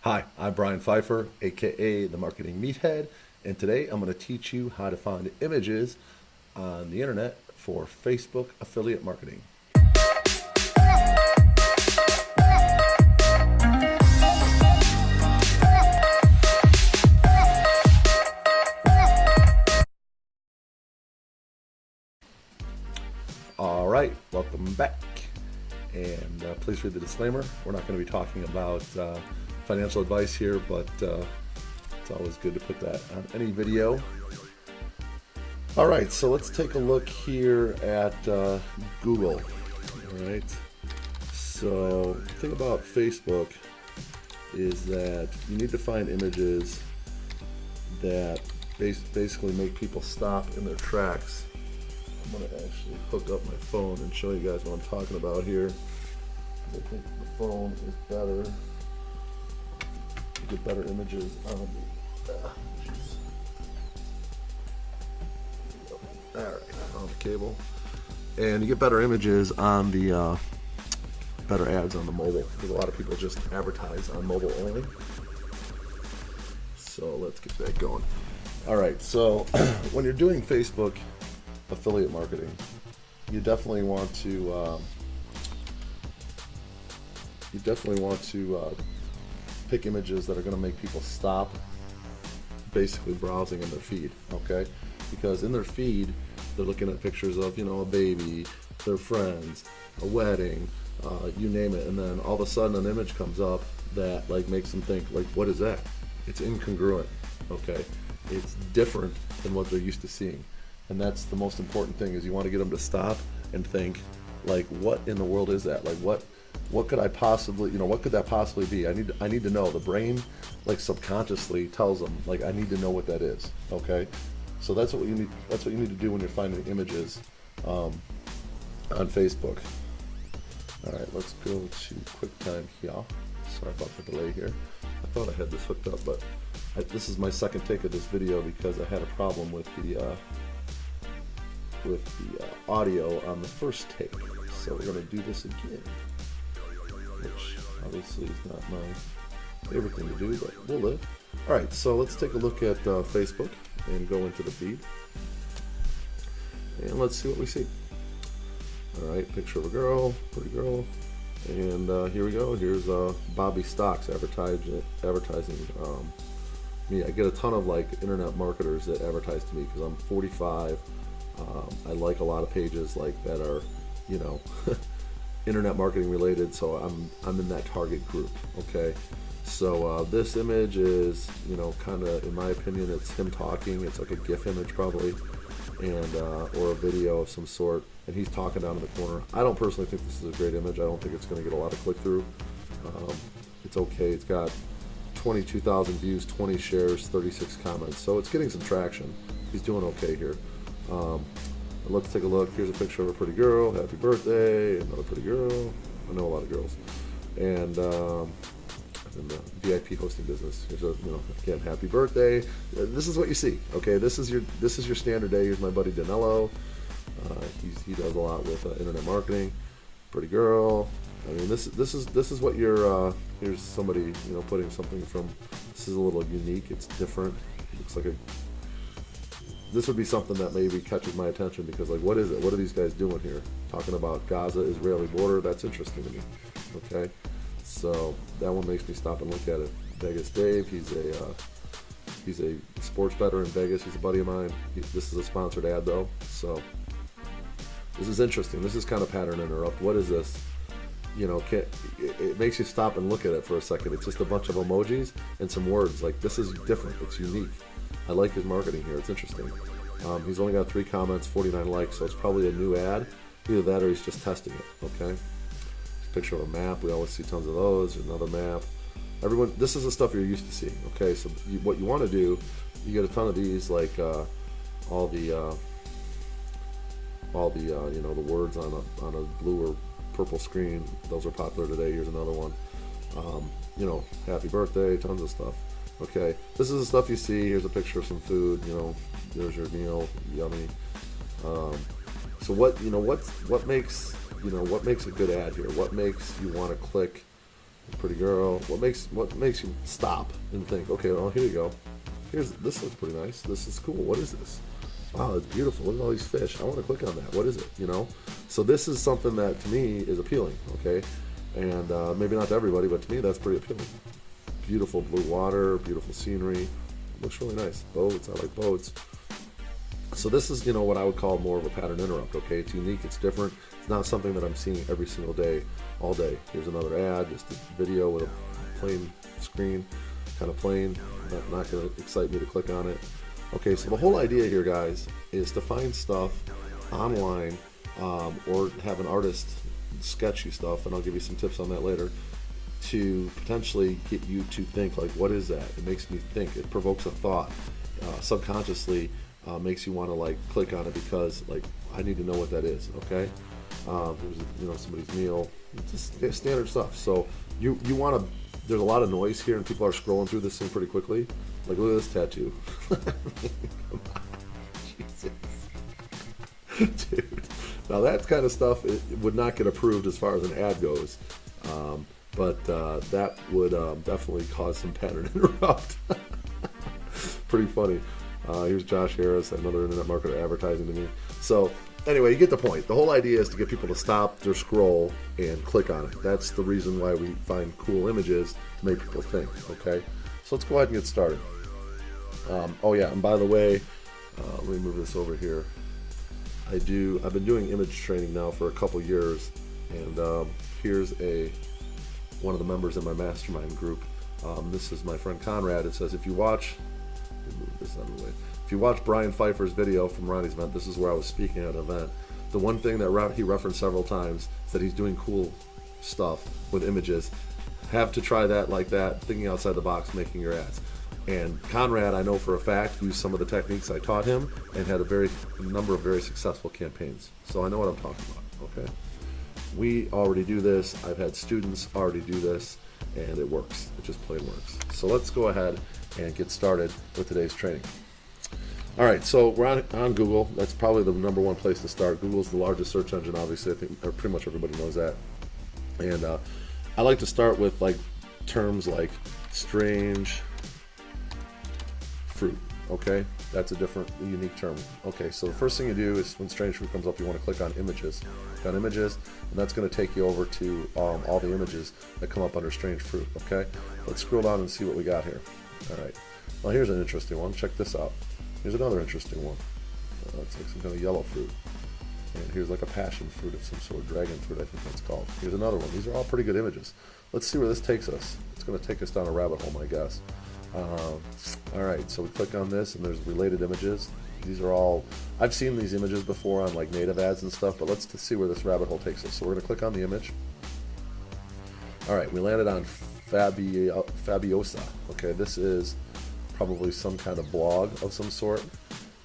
Hi, I'm Brian Pfeiffer, aka the Marketing Meathead, and today I'm going to teach you how to find images on the internet for Facebook affiliate marketing. All right, welcome back. And please read the disclaimer. We're not going to be talking about financial advice here, but it's always good to put that on any video. All right, so let's take a look here at Google. All right, so the thing about Facebook is that you need to find images that basically make people stop in their tracks. I'm going to actually hook up my phone and show you guys what I'm talking about here. I think the phone is better. You get better images on the alright, on the cable. And you get better images on the better ads on the mobile, because a lot of people just advertise on mobile only. So let's get that going. Alright, so when you're doing Facebook affiliate marketing, you definitely want to pick images that are going to make people stop basically browsing in their feed, okay? Because in their feed they're looking at pictures of, a baby, their friends, a wedding, you name it, and then all of a sudden an image comes up that makes them think what is that? It's incongruent, okay? It's different than what they're used to seeing. And that's the most important thing, is you want to get them to stop and think, what in the world is that? What could I possibly, what could that possibly be? I need to know. The brain, subconsciously tells them, I need to know what that is. Okay, so that's what you need. That's what you need to do when you're finding images on Facebook. All right, let's go to QuickTime here. Sorry about the delay here. I thought I had this hooked up, but this is my second take of this video because I had a problem with the audio on the first take. So we're going to do this again, which obviously is not my favorite thing to do, but we'll live. Alright, so let's take a look at Facebook and go into the feed. And let's see what we see. Alright, picture of a girl, pretty girl. And here we go. Here's Bobby Stocks advertising me. I get a ton of internet marketers that advertise to me because I'm 45. I like a lot of pages that are, internet marketing related, so I'm in that target group. Okay, so this image is, kind of, in my opinion, it's him talking. It's like a GIF image probably, and or a video of some sort, and he's talking down in the corner. I don't personally think this is a great image. I don't think it's going to get a lot of click through. It's okay. It's got 22,000 views, 20 shares, 36 comments, so it's getting some traction. He's doing okay here. Let's take a look. Here's a picture of a pretty girl. Happy birthday. Another pretty girl. I know a lot of girls. And in the VIP hosting business, here's a, again, happy birthday. This is what you see. Okay, this is your standard day. Here's my buddy Danilo. He does a lot with internet marketing. Pretty girl. I mean, this is what you're. Here's somebody putting something from. This is a little unique. It's different. It looks like a. This would be something that maybe catches my attention because, what is it? What are these guys doing here? Talking about Gaza-Israeli border? That's interesting to me. Okay, so that one makes me stop and look at it. Vegas Dave, he's a sports bettor in Vegas. He's a buddy of mine. This is a sponsored ad though, so this is interesting. This is kind of pattern interrupt. What is this? It makes you stop and look at it for a second. It's just a bunch of emojis and some words. This is different. It's unique. I like his marketing here. It's interesting. He's only got 3 comments, 49 likes, so it's probably a new ad. Either that or he's just testing it, okay? Picture of a map. We always see tons of those. Another map. Everyone, this is the stuff you're used to seeing, okay? So what you want to do, you get a ton of these, all the the words on a blue or purple screen. Those are popular today. Here's another one. Happy birthday, tons of stuff. Okay, this is the stuff you see. Here's a picture of some food. There's your meal, yummy. So what makes a good ad here? What makes you want to click Pretty girl. What makes you stop and think, okay, well, here you go. This looks pretty nice. This is cool. What is this? Wow, it's beautiful. Look at all these fish. I want to click on that. What is it? You know? So this is something that to me is appealing, okay? And maybe not to everybody, but to me that's pretty appealing. Beautiful blue water, beautiful scenery. Looks really nice. Boats, I like boats. So this is, what I would call more of a pattern interrupt, okay? It's unique, it's different. It's not something that I'm seeing every single day, all day. Here's another ad, just a video with a plain screen, kind of plain, not going to excite me to click on it. Okay, so the whole idea here, guys, is to find stuff online or have an artist sketch you stuff, and I'll give you some tips on that later, to potentially get you to think, like, what is that? It makes me think. It provokes a thought. Subconsciously makes you want to, like, click on it because, like, I need to know what that is, okay? There's, somebody's meal. It's just standard stuff. So you want to, there's a lot of noise here, and people are scrolling through this thing pretty quickly. Like, look at this tattoo. Come on. Jesus. Dude. Now, that kind of stuff, it would not get approved as far as an ad goes. But that would definitely cause some pattern interrupt. Pretty funny. Here's Josh Harris, another internet marketer advertising to me. So anyway, you get the point. The whole idea is to get people to stop their scroll and click on it. That's the reason why we find cool images, to make people think, okay? So let's go ahead and get started. Oh yeah, and by the way, let me move this over here. I've been doing image training now for a couple years, and here's one of the members in my mastermind group. This is my friend Conrad. It says, if you watch Brian Pfeiffer's video from Ronnie's event, this is where I was speaking at an event. The one thing that he referenced several times is that he's doing cool stuff with images. Have to try that, like that, thinking outside the box, making your ads. And Conrad, I know for a fact, used some of the techniques I taught him and had a number of very successful campaigns. So I know what I'm talking about, okay? We already do this. I've had students already do this, and it works. It just plain works. So let's go ahead and get started with today's training. All right, so we're on Google. That's probably the number one place to start. Google's the largest search engine, obviously. I think pretty much everybody knows that. And I like to start with like terms like strange fruit, okay? That's a different, unique term. Okay, so the first thing you do is when strange fruit comes up, you want to click on images. Click on images, and that's going to take you over to all the images that come up under strange fruit, okay? Let's scroll down and see what we got here. All right, well, here's an interesting one. Check this out. Here's another interesting one. It's like some kind of yellow fruit. And here's like a passion fruit of some sort, dragon fruit, I think that's called. Here's another one. These are all pretty good images. Let's see where this takes us. It's going to take us down a rabbit hole, I guess. All right, so we click on this, and there's related images. These are all, I've seen these images before on like native ads and stuff, but let's see where this rabbit hole takes us. So we're going to click on the image. All right, we landed on Fabiosa. Okay, this is probably some kind of blog of some sort.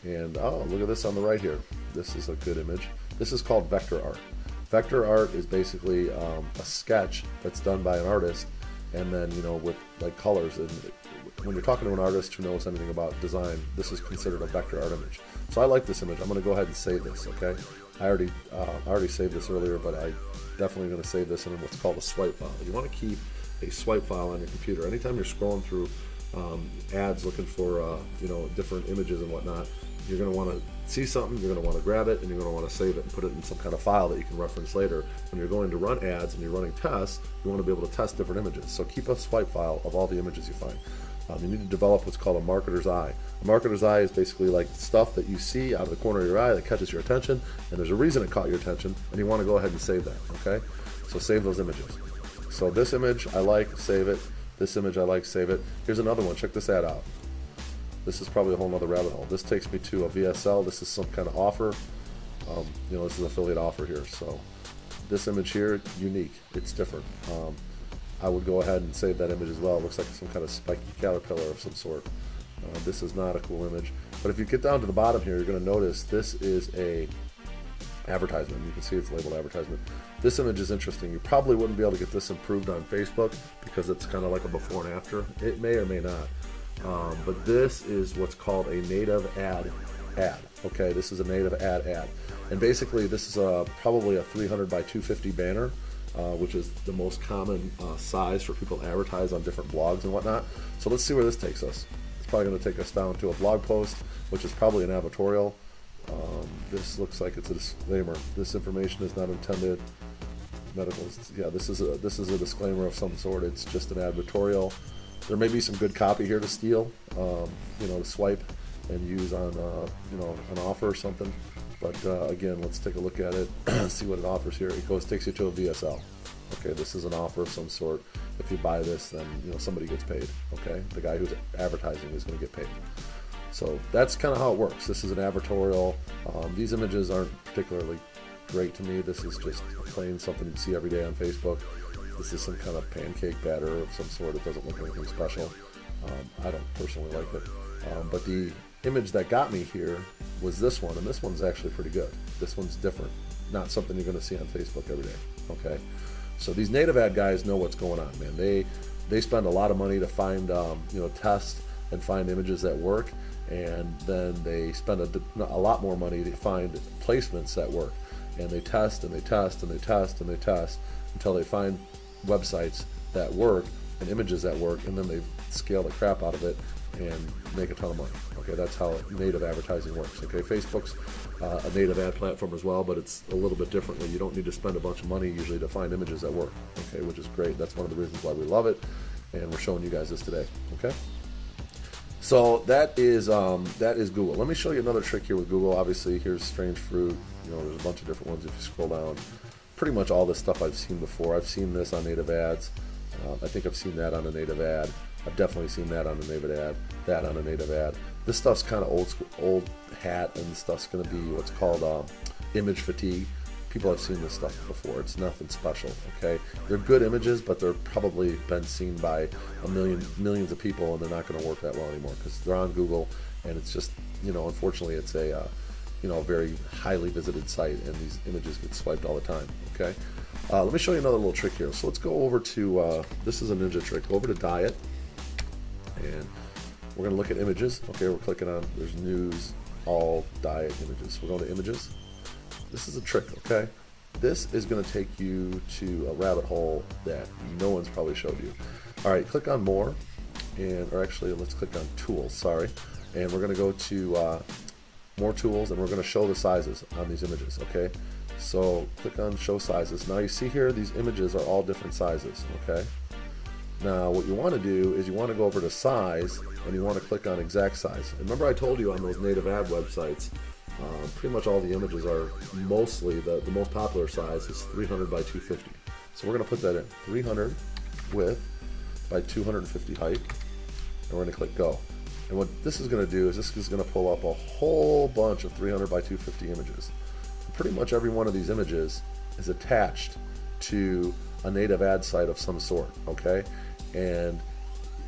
And oh, look at this on the right here. This is a good image. This is called vector art. Vector art is basically a sketch that's done by an artist, and then with like colors. And when you're talking to an artist who knows anything about design, this is considered a vector art image. So I like this image. I'm going to go ahead and save this. Okay, I already saved this earlier, but I definitely going to save this in what's called a swipe file. You want to keep a swipe file on your computer anytime you're scrolling through ads looking for different images and whatnot. You're going to want to see something, you're going to want to grab it, and you're going to want to save it and put it in some kind of file that you can reference later. When you're going to run ads and you're running tests, you want to be able to test different images. So keep a swipe file of all the images you find. You need to develop what's called a marketer's eye. A marketer's eye is basically like stuff that you see out of the corner of your eye that catches your attention, and there's a reason it caught your attention, and you want to go ahead and save that, okay? So save those images. So this image I like, save it. This image I like, save it. Here's another one. Check this ad out. This is probably a whole nother rabbit hole. This takes me to a VSL. This is some kind of offer. This is affiliate offer here. So this image here, unique. It's different. I would go ahead and save that image as well. It looks like some kind of spiky caterpillar of some sort. This is not a cool image. But if you get down to the bottom here, you're going to notice this is a advertisement. You can see it's labeled advertisement. This image is interesting. You probably wouldn't be able to get this improved on Facebook because it's kind of like a before and after. It may or may not. But this is what's called a native ad. Okay, this is a native ad. And basically this is probably a 300 by 250 banner. which is the most common size for people to advertise on different blogs and whatnot. So let's see where this takes us. It's probably going to take us down to a blog post, which is probably an advertorial. This looks like it's a disclaimer. This information is not intended medical. Yeah, this is a disclaimer of some sort. It's just an advertorial. There may be some good copy here to steal, to swipe and use on an offer or something. But again, let's take a look at it, see what it offers here. It takes you to a VSL. Okay, this is an offer of some sort. If you buy this, then somebody gets paid. Okay, the guy who's advertising is going to get paid. So that's kind of how it works. This is an advertorial. These images aren't particularly great to me. This is just plain something you see every day on Facebook. This is some kind of pancake batter of some sort. It doesn't look anything special. I don't personally like it. But the image that got me here was this one, and this one's actually pretty good. This one's different. Not something you're going to see on Facebook every day. Okay, so these native ad guys know what's going on, man. They spend a lot of money to find, test and find images that work, and then they spend a lot more money to find placements that work. And they test and they test and they test and they test until they find websites that work and images that work, and then they scale the crap out of it and make a ton of money. Okay, that's how native advertising works. Okay, Facebook's a native ad platform as well, but it's a little bit differently. You don't need to spend a bunch of money usually to find images that work. Okay, which is great. That's one of the reasons why we love it, and we're showing you guys this today. Okay, so that is Google. Let me show you another trick here with Google. Obviously, here's strange fruit. There's a bunch of different ones if you scroll down. Pretty much all this stuff I've seen before. I've seen this on native ads. I think I've seen that on a native ad. I've definitely seen that on a native ad, that on a native ad. This stuff's kind of old hat, and this stuff's going to be what's called image fatigue. People have seen this stuff before. It's nothing special, okay? They're good images, but they're probably been seen by millions of people, and they're not going to work that well anymore because they're on Google, and it's just, unfortunately, it's a very highly visited site, and these images get swiped all the time, okay? Let me show you another little trick here. So let's go over to, this is a ninja trick. Go over to diet, and we're going to look at images. Okay, we're clicking on, there's news, all diet images. We're going to images. This is a trick, okay? This is going to take you to a rabbit hole that no one's probably showed you. All right, click on more, or actually let's click on tools, sorry. And we're going to go to more tools, and we're going to show the sizes on these images, okay? So click on show sizes. Now you see here these images are all different sizes, okay? Now what you want to do is you want to go over to size, and you want to click on exact size. And remember I told you on those native ad websites, pretty much all the images are mostly, the most popular size is 300 by 250. So we're going to put that in, 300 width by 250 height, and we're going to click go. And what this is going to do is this is going to pull up a whole bunch of 300 by 250 images. Pretty much every one of these images is attached to a native ad site of some sort, okay? And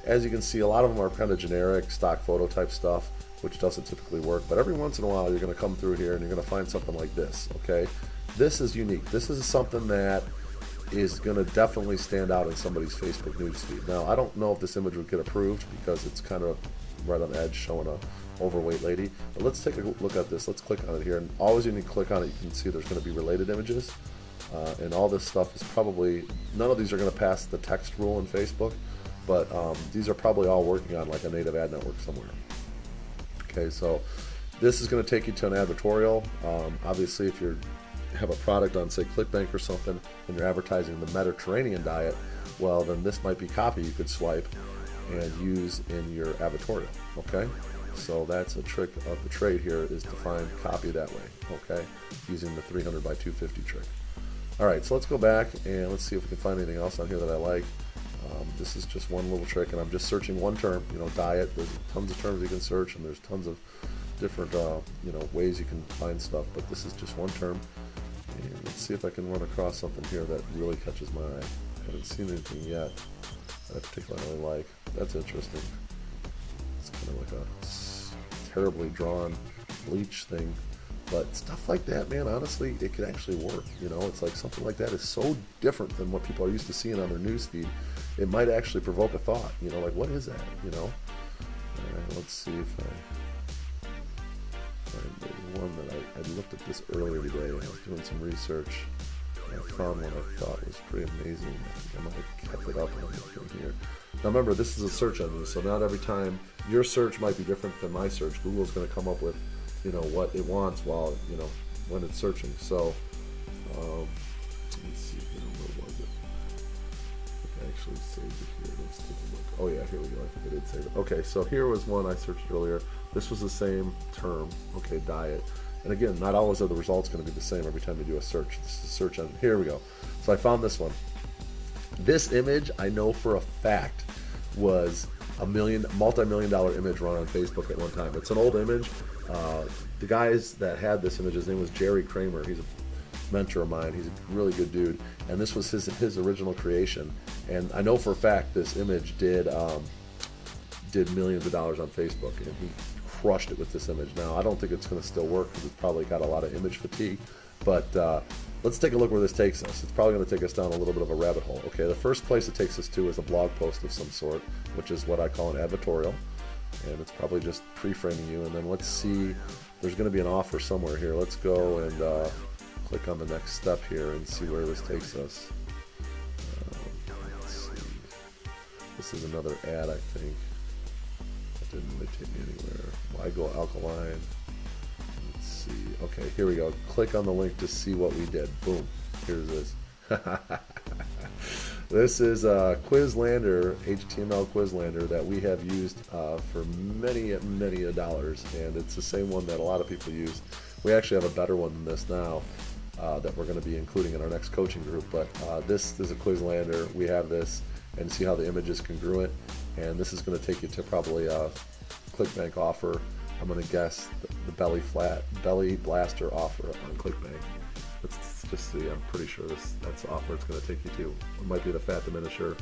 as you can see, a lot of them are kind of generic stock photo type stuff, which doesn't typically work, but every once in a while you're going to come through here and you're going to find something like this, okay? This is unique. This is something that is going to definitely stand out in somebody's Facebook newsfeed. Now, I don't know if this image would get approved because it's kind of right on the edge showing a overweight lady, but let's take a look at this. Let's click on it here, and always when you click on it, you can see there's going to be related images, and all this stuff is probably, none of these are going to pass the text rule in Facebook, but these are probably all working on like a native ad network somewhere. Okay, so this is going to take you to an advertorial. Obviously, if you have a product on, say, ClickBank or something, and you're advertising the Mediterranean diet, well, then this might be copy you could swipe and use in your advertorial, okay? So that's a trick of the trade here, is to find copy that way, okay? Using the 300 by 250 trick. All right, so let's go back and let's see if we can find anything else on here that I like. This is just one little trick, and I'm just searching one term, diet. There's tons of terms you can search, and there's tons of different, ways you can find stuff, but this is just one term. And let's see if I can run across something here that really catches my eye. I haven't seen anything yet that I particularly like. That's interesting. It's kind of like a terribly drawn bleach thing, but stuff like that, man, honestly, it could actually work. It's like something like that is so different than what people are used to seeing on their newsfeed. It might actually provoke a thought, like, what is that, All right, let's see if there's one that I looked at this earlier today. I was doing some research. I found one I thought was pretty amazing. I think I might have kept it up in here. Now remember, this is a search engine, so not every time your search might be different than my search. Google's going to come up with, you know, what it wants while, you know, when it's searching. So let's see here, where was it? I think I actually saved it here. Let's take a look. Oh yeah, here we go. I think I did save it. Okay, so here was one I searched earlier. This was the same term. Okay, diet. And again, not always are the results going to be the same every time you do a search. This is a search engine. Here we go. So I found this one. This image, I know for a fact, was a multi-million-dollar image run on Facebook at one time. It's an old image. The guys that had this image, his name was Jerry Kramer. He's a mentor of mine. He's a really good dude. And this was his original creation. And I know for a fact this image did millions of dollars on Facebook, and he crushed it with this image. Now, I don't think it's going to still work because it's probably got a lot of image fatigue, but let's take a look where this takes us. It's probably going to take us down a little bit of a rabbit hole. Okay, the first place it takes us to is a blog post of some sort, which is what I call an advertorial, and it's probably just pre-framing you. And then let's see, there's going to be an offer somewhere here. Let's go and click on the next step here and see where this takes us. Let's see. This is another ad, I think. That didn't really take me anywhere. Why go alkaline? Let's see. Okay, here we go. Click on the link to see what we did. Boom. Here's this. This is a Quizlander, HTML Quizlander that we have used for many dollars, and it's the same one that a lot of people use. We actually have a better one than this now that we're going to be including in our next coaching group, but this is a Quizlander. We have this, and see how the image is congruent, and this is going to take you to probably a ClickBank offer. I'm going to guess the belly blaster offer on ClickBank. Let's just see. I'm pretty sure that's the offer it's going to take you to. It might be the fat diminisher.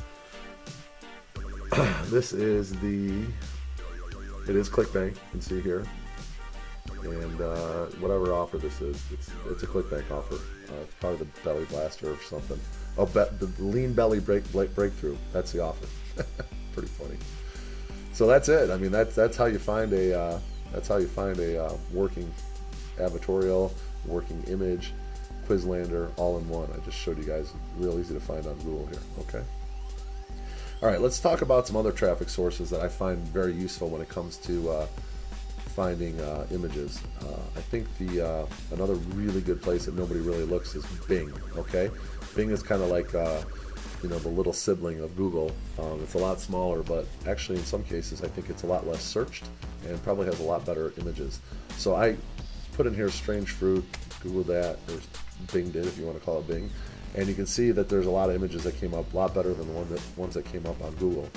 This is it is ClickBank. You can see here, and whatever offer this is, it's a ClickBank offer. It's probably the belly blaster or something. Oh, the lean belly breakthrough. That's the offer. Pretty funny. So that's it. I mean, that's how you find a working advertorial, working image, Quizlander, all in one. I just showed you guys. Real easy to find on Google here. Okay. All right. Let's talk about some other traffic sources that I find very useful when it comes to finding images. I think another really good place that nobody really looks is Bing. Okay. Bing is kind of like the little sibling of Google. It's a lot smaller, but actually in some cases I think it's a lot less searched and probably has a lot better images. So I put in here strange fruit, Google that, or Bing did if you want to call it Bing, and you can see that there's a lot of images that came up a lot better than the ones that came up on Google.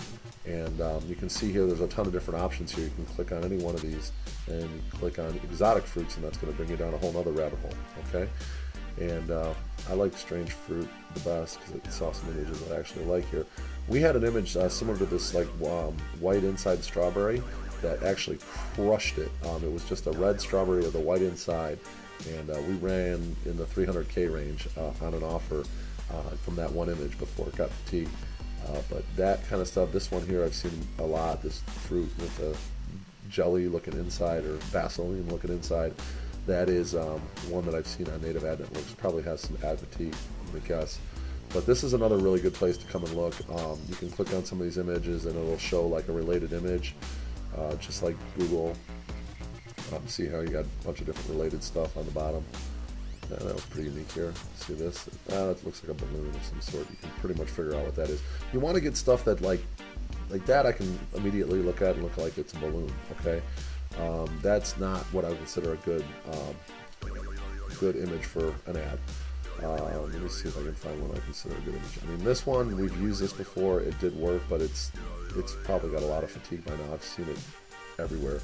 And you can see here there's a ton of different options here. You can click on any one of these and click on exotic fruits, and that's going to bring you down a whole other rabbit hole. Okay. And I like strange fruit the best because it saw some images that I actually like here. We had an image similar to this, like white inside strawberry, that actually crushed it. It was just a red strawberry with a white inside, and we ran in the 300K range on an offer from that one image before it got fatigued. But that kind of stuff, this one here I've seen a lot, this fruit with a jelly looking inside or Vaseline looking inside. That is one that I've seen on Native Ad Networks. Probably has some ad fatigue, I guess. But this is another really good place to come and look. You can click on some of these images and it'll show like a related image, just like Google. See how you got a bunch of different related stuff on the bottom. That was pretty unique here. See this? That looks like a balloon of some sort. You can pretty much figure out what that is. You want to get stuff that like that I can immediately look at and look like it's a balloon. Okay. That's not what I would consider a good image for an ad. Let me see if I can find one I consider a good image. I mean, this one, we've used this before. It did work, but it's probably got a lot of fatigue by now. I've seen it everywhere.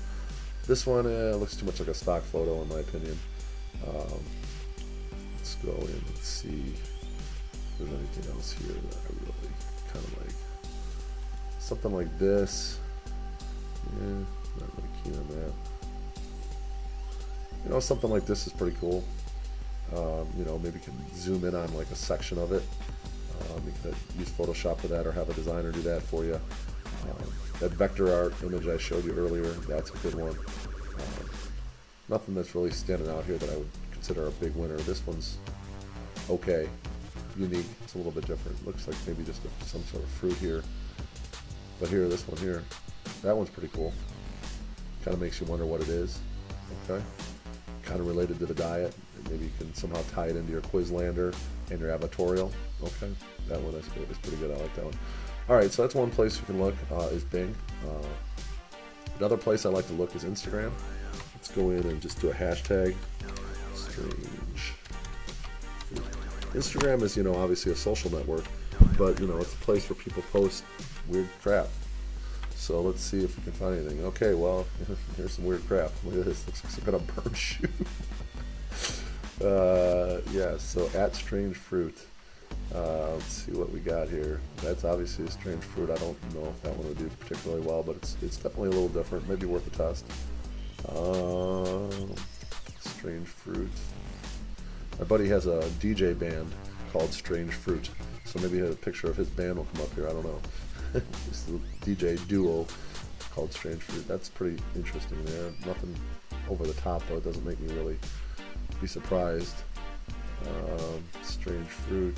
This one looks too much like a stock photo in my opinion. Let's go in and see if there's anything else here that I really kind of like. Something like this. Yeah, not really keen on that. You know, something like this is pretty cool. You know, maybe you can zoom in on like a section of it. You can use Photoshop for that or have a designer do that for you. That vector art image I showed you earlier, that's a good one. Nothing that's really standing out here that I would consider a big winner. This one's okay. unique. It's a little bit different. Looks like maybe just some sort of fruit here. But here, this one here, that one's pretty cool. Kind of makes you wonder what it is. Okay. Kind of related to the diet. Maybe you can somehow tie it into your Quizlander and your advertorial. Okay. That one is good. It's pretty good. I like that one. All right. So that's one place you can look is Bing. Another place I like to look is Instagram. Let's go in and just do a hashtag. Strange. Instagram is, obviously a social network, but, it's a place where people post weird crap. So let's see if we can find anything. Okay, well, here's some weird crap. Look at this. Looks like some kind of burnt shoe. Yeah, so at Strange Fruit. Let's see what we got here. That's obviously a strange fruit. I don't know if that one would do particularly well, but it's definitely a little different. Maybe worth a test. Strange Fruit. My buddy has a DJ band called Strange Fruit, so maybe a picture of his band will come up here. I don't know. It's the DJ duo called Strange Fruit. That's pretty interesting there. Nothing over the top, though. It doesn't make me really be surprised. Strange Fruit.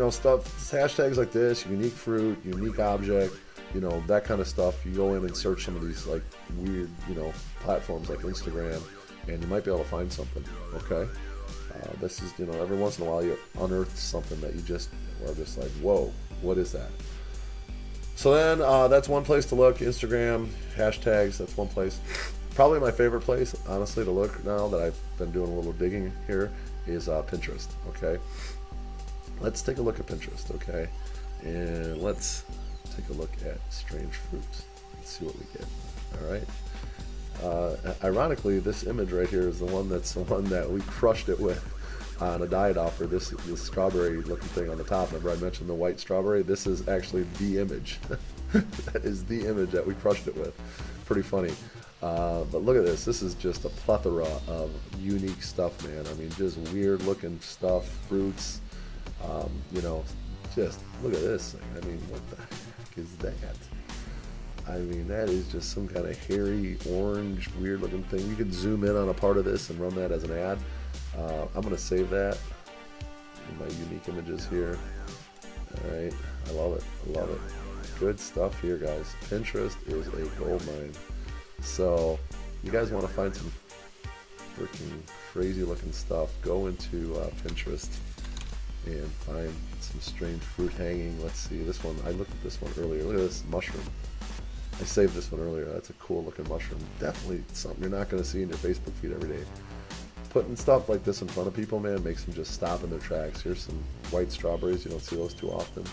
Stuff, hashtags like this, unique fruit, unique object, that kind of stuff. You go in and search some of these like weird, platforms like Instagram, and you might be able to find something. Okay. This is, every once in a while you unearth something that you just are just like, whoa, what is that? So then that's one place to look. Instagram, hashtags, that's one place. Probably my favorite place, honestly, to look now that I've been doing a little digging here is Pinterest. Okay. Let's take a look at Pinterest, okay? And let's take a look at strange fruits. Let's see what we get. All right. Ironically, this image right here is the one that we crushed it with on a diet offer. This strawberry-looking thing on the top. Remember I mentioned the white strawberry? This is actually the image. That is the image that we crushed it with. Pretty funny. But look at this. This is just a plethora of unique stuff, man. I mean, just weird-looking stuff, fruits. Just look at this thing. I mean, what the heck is that? I mean, that is just some kind of hairy, orange, weird-looking thing. You could zoom in on a part of this and run that as an ad. I'm going to save that in my unique images here. All right. I love it. I love it. Good stuff here, guys. Pinterest is a gold mine. So, you guys want to find some freaking crazy-looking stuff, go into Pinterest and find some strange fruit hanging. Let's see, this one, I looked at this one earlier. Look at this mushroom. I saved this one earlier. That's a cool looking mushroom. Definitely something you're not going to see in your Facebook feed every day. Putting stuff like this in front of people, man, makes them just stop in their tracks. Here's some white strawberries. You don't see those too often.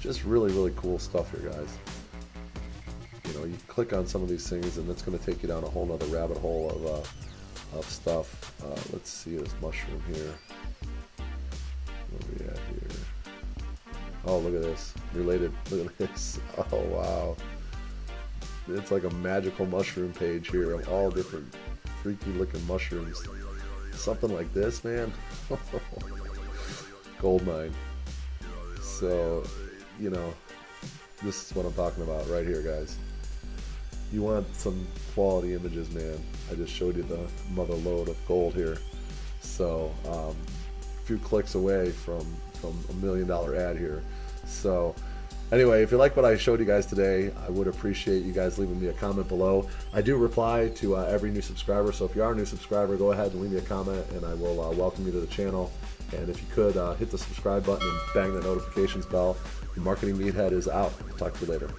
Just really, really cool stuff here, guys. You click on some of these things and it's going to take you down a whole nother rabbit hole of stuff. Let's see this mushroom here. What are we at here? Oh, look at this. Related. Look at this. Oh, wow. It's like a magical mushroom page here of all different freaky looking mushrooms. Something like this, man. Gold mine. So, this is what I'm talking about right here, guys. You want some quality images, man. I just showed you the mother load of gold here. So a few clicks away from $1 million ad here. So anyway, if you like what I showed you guys today, I would appreciate you guys leaving me a comment below. I do reply to every new subscriber, so if you are a new subscriber, go ahead and leave me a comment and I will welcome you to the channel. And if you could, hit the subscribe button and bang the notifications bell. The Marketing Meathead is out. Talk to you later.